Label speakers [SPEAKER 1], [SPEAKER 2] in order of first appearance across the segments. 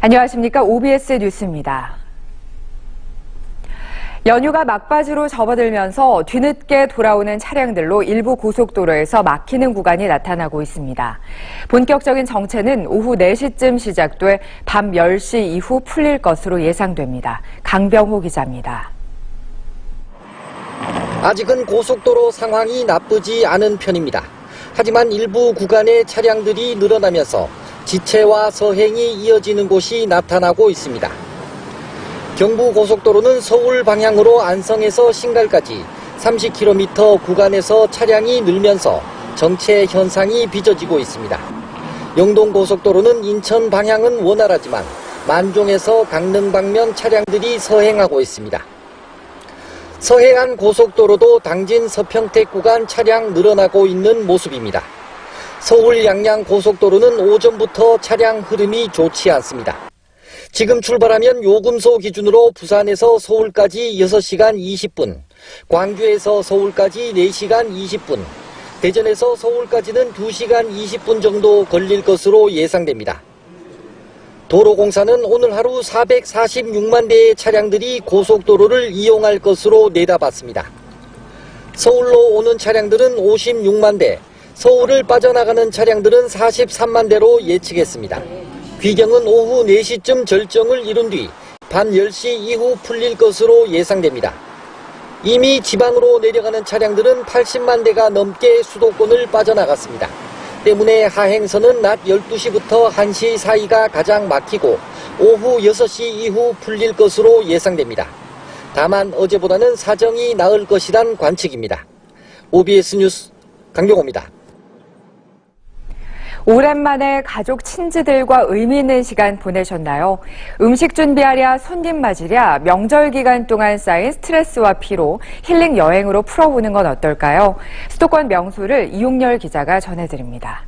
[SPEAKER 1] 안녕하십니까. OBS 뉴스입니다. 연휴가 막바지로 접어들면서 뒤늦게 돌아오는 차량들로 일부 고속도로에서 막히는 구간이 나타나고 있습니다. 본격적인 정체는 오후 4시쯤 시작돼 밤 10시 이후 풀릴 것으로 예상됩니다. 강병호 기자입니다.
[SPEAKER 2] 아직은 고속도로 상황이 나쁘지 않은 편입니다. 하지만 일부 구간의 차량들이 늘어나면서 지체와 서행이 이어지는 곳이 나타나고 있습니다. 경부고속도로는 서울 방향으로 안성에서 신갈까지 30km 구간에서 차량이 늘면서 정체 현상이 빚어지고 있습니다. 영동고속도로는 인천 방향은 원활하지만 만종에서 강릉 방면 차량들이 서행하고 있습니다. 서해안 고속도로도 당진 서평택 구간 차량 늘어나고 있는 모습입니다. 서울 양양 고속도로는 오전부터 차량 흐름이 좋지 않습니다. 지금 출발하면 요금소 기준으로 부산에서 서울까지 6시간 20분, 광주에서 서울까지 4시간 20분, 대전에서 서울까지는 2시간 20분 정도 걸릴 것으로 예상됩니다. 도로공사는 오늘 하루 446만 대의 차량들이 고속도로를 이용할 것으로 내다봤습니다. 서울로 오는 차량들은 56만 대, 서울을 빠져나가는 차량들은 43만 대로 예측했습니다. 귀경은 오후 4시쯤 절정을 이룬 뒤 밤 10시 이후 풀릴 것으로 예상됩니다. 이미 지방으로 내려가는 차량들은 80만 대가 넘게 수도권을 빠져나갔습니다. 때문에 하행선은 낮 12시부터 1시 사이가 가장 막히고 오후 6시 이후 풀릴 것으로 예상됩니다. 다만 어제보다는 사정이 나을 것이란 관측입니다. OBS 뉴스 강병호입니다.
[SPEAKER 1] 오랜만에 가족 친지들과 의미 있는 시간 보내셨나요? 음식 준비하랴, 손님 맞으랴, 명절 기간 동안 쌓인 스트레스와 피로, 힐링 여행으로 풀어보는 건 어떨까요? 수도권 명소를 이용열 기자가 전해드립니다.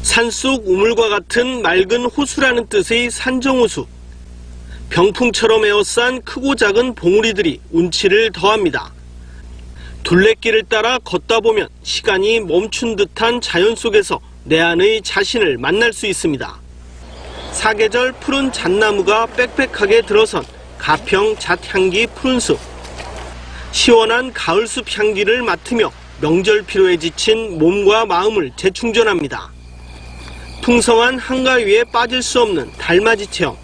[SPEAKER 3] 산속 우물과 같은 맑은 호수라는 뜻의 산정호수. 병풍처럼 에워싼 크고 작은 봉우리들이 운치를 더합니다. 둘레길을 따라 걷다 보면 시간이 멈춘 듯한 자연 속에서 내 안의 자신을 만날 수 있습니다. 사계절 푸른 잣나무가 빽빽하게 들어선 가평 잣향기 푸른 숲. 시원한 가을숲 향기를 맡으며 명절 피로에 지친 몸과 마음을 재충전합니다. 풍성한 한가위에 빠질 수 없는 달맞이 체험.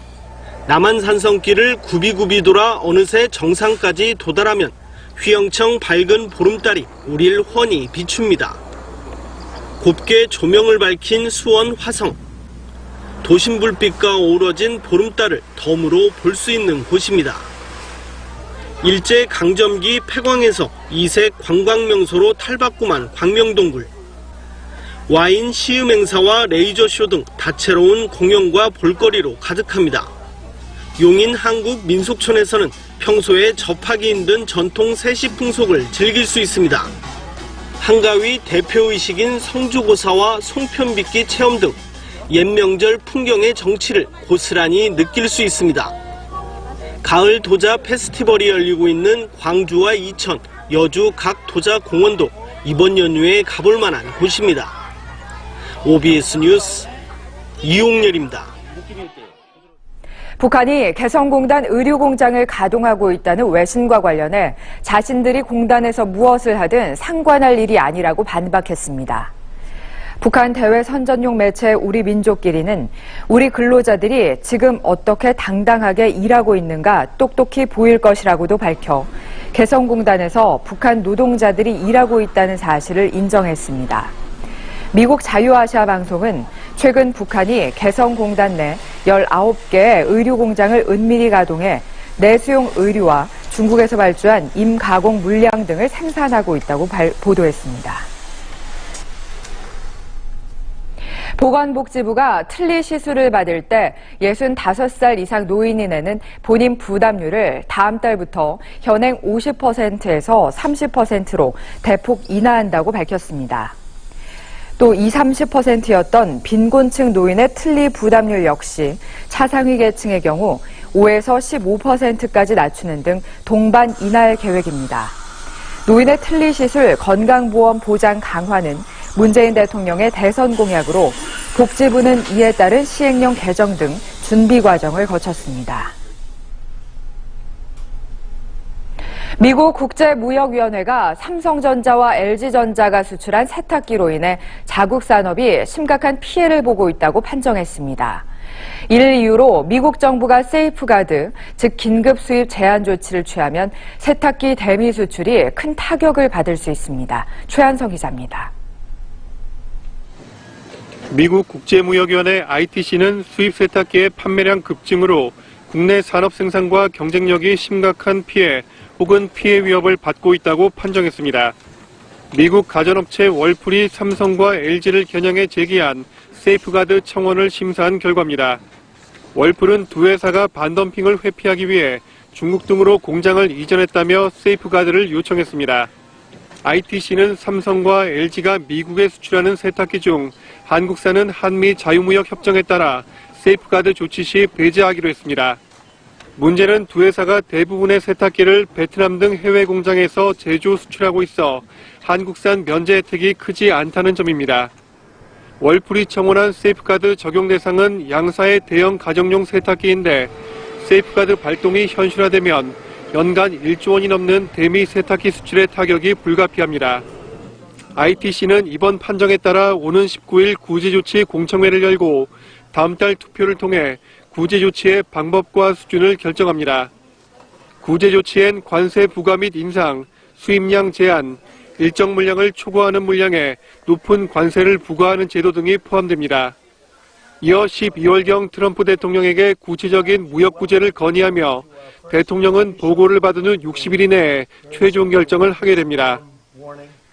[SPEAKER 3] 남한산성길을 굽이굽이 돌아 어느새 정상까지 도달하면 휘영청 밝은 보름달이 우릴 훤히 비춥니다. 곱게 조명을 밝힌 수원 화성. 도심불빛과 어우러진 보름달을 덤으로 볼 수 있는 곳입니다. 일제강점기 폐광에서 이색 관광명소로 탈바꿈한 광명동굴. 와인 시음 행사와 레이저쇼 등 다채로운 공연과 볼거리로 가득합니다. 용인 한국민속촌에서는 평소에 접하기 힘든 전통 세시 풍속을 즐길 수 있습니다. 한가위 대표의식인 성주고사와 송편빚기 체험 등 옛 명절 풍경의 정취를 고스란히 느낄 수 있습니다. 가을 도자 페스티벌이 열리고 있는 광주와 이천, 여주 각 도자 공원도 이번 연휴에 가볼 만한 곳입니다. OBS 뉴스 이용열입니다.
[SPEAKER 1] 북한이 개성공단 의류공장을 가동하고 있다는 외신과 관련해 자신들이 공단에서 무엇을 하든 상관할 일이 아니라고 반박했습니다. 북한 대외 선전용 매체 우리민족끼리는 우리 근로자들이 지금 어떻게 당당하게 일하고 있는가 똑똑히 보일 것이라고도 밝혀 개성공단에서 북한 노동자들이 일하고 있다는 사실을 인정했습니다. 미국 자유아시아 방송은 최근 북한이 개성공단 내 19개의 의류공장을 은밀히 가동해 내수용 의류와 중국에서 발주한 임가공 물량 등을 생산하고 있다고 보도했습니다. 보건복지부가 틀니 시술을 받을 때 65살 이상 노인이 내는 본인 부담률을 다음 달부터 현행 50%에서 30%로 대폭 인하한다고 밝혔습니다. 또 20-30%였던 빈곤층 노인의 틀니 부담률 역시 차상위 계층의 경우 5에서 15%까지 낮추는 등 동반 인하할 계획입니다. 노인의 틀니 시술 건강보험 보장 강화는 문재인 대통령의 대선 공약으로 복지부는 이에 따른 시행령 개정 등 준비 과정을 거쳤습니다. 미국 국제무역위원회가 삼성전자와 LG전자가 수출한 세탁기로 인해 자국 산업이 심각한 피해를 보고 있다고 판정했습니다. 이를 이유로 미국 정부가 세이프가드, 즉 긴급 수입 제한 조치를 취하면 세탁기 대미 수출이 큰 타격을 받을 수 있습니다. 최한성 기자입니다.
[SPEAKER 4] 미국 국제무역위원회 ITC는 수입 세탁기의 판매량 급증으로 국내 산업 생산과 경쟁력이 심각한 피해 혹은 피해 위협을 받고 있다고 판정했습니다. 미국 가전업체 월풀이 삼성과 LG를 겨냥해 제기한 세이프가드 청원을 심사한 결과입니다. 월풀은 두 회사가 반덤핑을 회피하기 위해 중국 등으로 공장을 이전했다며 세이프가드를 요청했습니다. ITC는 삼성과 LG가 미국에 수출하는 세탁기 중 한국산은 한미 자유무역 협정에 따라 세이프가드 조치 시 배제하기로 했습니다. 문제는 두 회사가 대부분의 세탁기를 베트남 등 해외 공장에서 제조 수출하고 있어 한국산 면제 혜택이 크지 않다는 점입니다. 월풀이 청원한 세이프가드 적용 대상은 양사의 대형 가정용 세탁기인데 세이프가드 발동이 현실화되면 연간 1조 원이 넘는 대미 세탁기 수출의 타격이 불가피합니다. ITC는 이번 판정에 따라 오는 19일 구제조치 공청회를 열고 다음 달 투표를 통해 구제조치의 방법과 수준을 결정합니다. 구제조치엔 관세 부과 및 인상, 수입량 제한, 일정 물량을 초과하는 물량에 높은 관세를 부과하는 제도 등이 포함됩니다. 이어 12월경 트럼프 대통령에게 구체적인 무역 구제를 건의하며 대통령은 보고를 받은 후 60일 이내에 최종 결정을 하게 됩니다.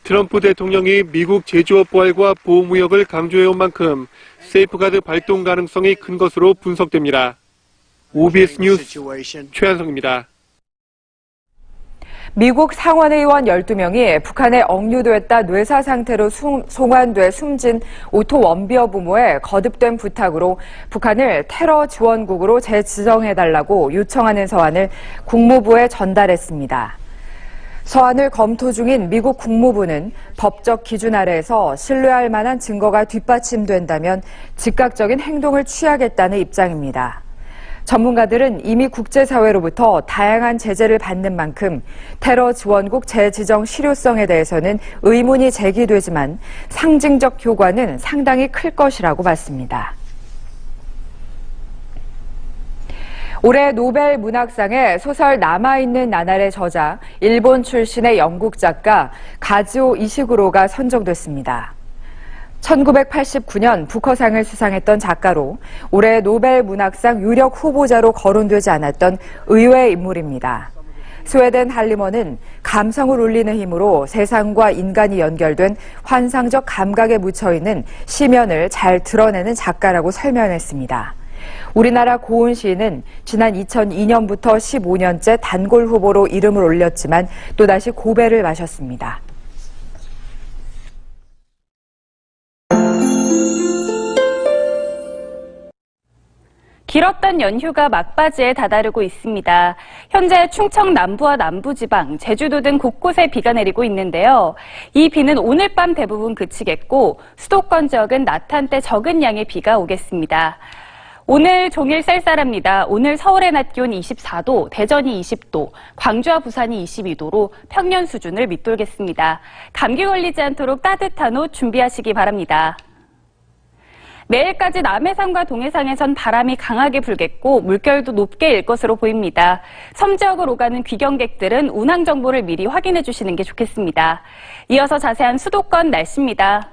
[SPEAKER 4] 트럼프 대통령이 미국 제조업 부활과 보호무역을 강조해온 만큼 세이프가드 발동 가능성이 큰 것으로 분석됩니다. OBS 뉴스 최한성입니다.
[SPEAKER 1] 미국 상원의원 12명이 북한에 억류됐다 뇌사 상태로 송환돼 숨진 오토 원비어 부모의 거듭된 부탁으로 북한을 테러 지원국으로 재지정해달라고 요청하는 서한을 국무부에 전달했습니다. 서한을 검토 중인 미국 국무부는 법적 기준 아래에서 신뢰할 만한 증거가 뒷받침된다면 즉각적인 행동을 취하겠다는 입장입니다. 전문가들은 이미 국제사회로부터 다양한 제재를 받는 만큼 테러 지원국 재지정 실효성에 대해서는 의문이 제기되지만 상징적 효과는 상당히 클 것이라고 봤습니다. 올해 노벨 문학상에 소설 남아있는 나날의 저자, 일본 출신의 영국 작가 가즈오 이시구로가 선정됐습니다. 1989년 부커상을 수상했던 작가로 올해 노벨 문학상 유력 후보자로 거론되지 않았던 의외의 인물입니다. 스웨덴 할리먼은 감성을 울리는 힘으로 세상과 인간이 연결된 환상적 감각에 묻혀있는 시면을 잘 드러내는 작가라고 설명했습니다. 우리나라 고은 시인은 지난 2002년부터 15년째 단골 후보로 이름을 올렸지만 또다시 고배를 마셨습니다.
[SPEAKER 5] 길었던 연휴가 막바지에 다다르고 있습니다. 현재 충청 남부와 남부지방, 제주도 등 곳곳에 비가 내리고 있는데요. 이 비는 오늘 밤 대부분 그치겠고 수도권 지역은 낮 한때 적은 양의 비가 오겠습니다. 오늘 종일 쌀쌀합니다. 오늘 서울의 낮 기온 24도, 대전이 20도, 광주와 부산이 22도로 평년 수준을 밑돌겠습니다. 감기 걸리지 않도록 따뜻한 옷 준비하시기 바랍니다. 내일까지 남해상과 동해상에선 바람이 강하게 불겠고 물결도 높게 일 것으로 보입니다. 섬 지역을 오가는 귀경객들은 운항 정보를 미리 확인해 주시는 게 좋겠습니다. 이어서 자세한 수도권 날씨입니다.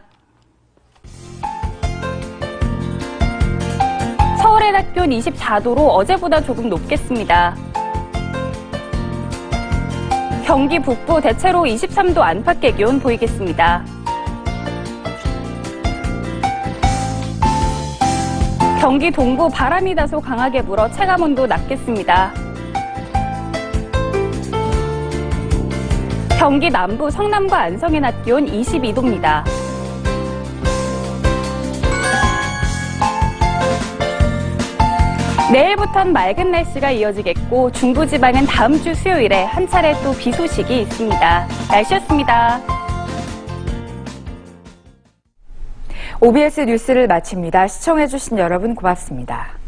[SPEAKER 5] 서울의 낮 기온 24도로 어제보다 조금 높겠습니다. 경기 북부 대체로 23도 안팎의 기온 보이겠습니다. 경기 동부 바람이 다소 강하게 불어 체감온도 낮겠습니다. 경기 남부 성남과 안성의 낮 기온 22도입니다. 내일부터는 맑은 날씨가 이어지겠고 중부지방은 다음 주 수요일에 한 차례 또 비 소식이 있습니다. 날씨였습니다.
[SPEAKER 1] OBS 뉴스를 마칩니다. 시청해주신 여러분 고맙습니다.